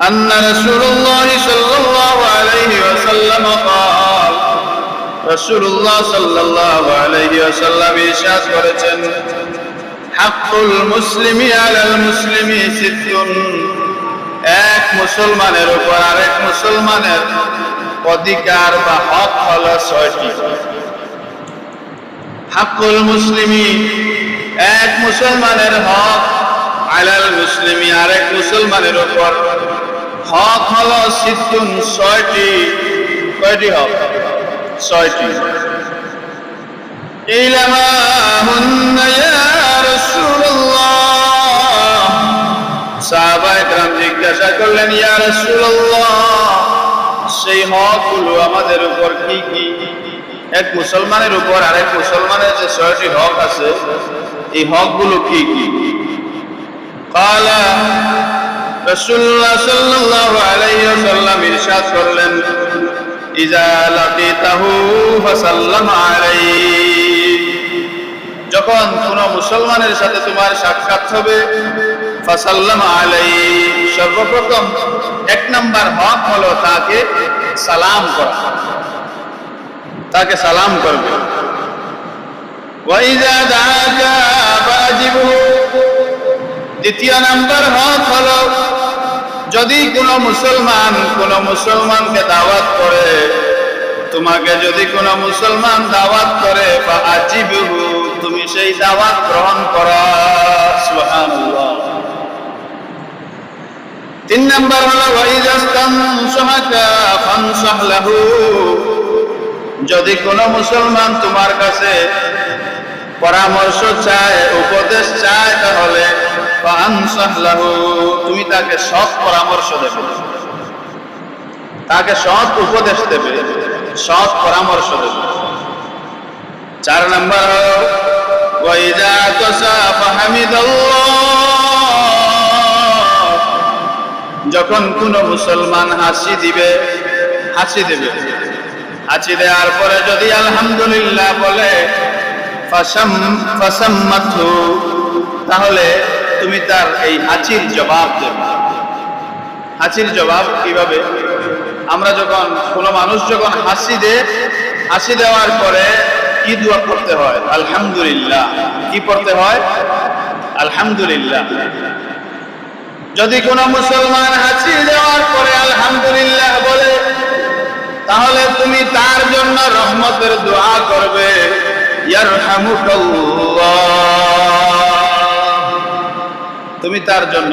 أن رسول الله صلى الله عليه وسلم قال رسول الله صلى الله عليه وسلم ইরশাদ করেছেন হাক্কুল মুসলিমি আলাল মুসলিমি সিত্তুন এক মুসলমানের উপর আরেক মুসলমানের অধিকার বা হক হলো ৬টি। হাক্কুল মুসলিমি এক মুসলমানের হক আলাল মুসলিমি আরেক মুসলমানের উপর হক হলো সিত্তুন ৬টি। কয়টি হক? ৬টি। ইলামাহুন্না ইয়া রাসূলুল্লাহ সাহাবায়ে কেরাম জিজ্ঞাসা করলেন ইয়া রাসূলুল্লাহ সেই হকগুলো আমাদের উপর কি কি? এক মুসলমানের উপর আরেক মুসলমানের যে ৬টি হক আছে এই হকগুলো কি কি? قال রাসূলুল্লাহ সাল্লাল্লাহু আলাইহি ওয়াসাল্লাম ইরশাদ করলেন ইজা লাকিতাহু ফাসাল্লাম আলাইহি যখন কোন মুসলমানের সাথে তোমার সাক্ষাৎ হবে ফাসাল্লাম আলাইহি সর্বপ্রথম ১ নাম্বার হক হলো তাকে সালাম করা, তাকে সালাম করবে। ওয়া ইজা দাআকা ফাজিবহু দ্বিতীয় নাম্বার হক হলো যদি কোনো মুসলমানকে দাওয়াত করে, তোমাকে যদি কোনো মুসলমান দাওয়াত করে ফাজিবহু তুমি সেই দাওয়াত গ্রহণ করো। সুবহানাল্লাহ। ৩ নাম্বার হলো ওয়া ইজাস্তানসাহাকা ফানসাহ লাহু যদি কোনো মুসলমান তোমার কাছে পরামর্শ চায়, উপদেশ চায়, তাহলে ফানসাহ লাহু তুমি তাকে সৎ পরামর্শ দেবে, তাকে সৎ উপদেশ দেবে, সৎ পরামর্শ দেবে। ৪ নাম্বার হলো ওয়া ইযা তাসাফা হামিদাল্লাহ যখন কোন মুসলমান হাসি দেওয়ার পরে যদি আলহামদুলিল্লাহ বলে ফাসাম্মাতহু তাহলে তুমি তার এই হাসির জবাব দেবে। হাসির জবাব কিভাবে? আমরা যখন কোনো মানুষ যখন হাসি দেওয়ার পরে কি দোয়া করতে হয়? আলহামদুলিল্লাহ। কি পড়তে হয়? আলহামদুলিল্লাহ। যদি কোনো মুসলমান হাসি দেওয়ার পরে আলহামদুলিল্লাহ বলে তাহলে তুমি তার জন্য রহমতের দোয়া করবে ইয়ারহামুকাল্লাহ, তুমি তার জন্য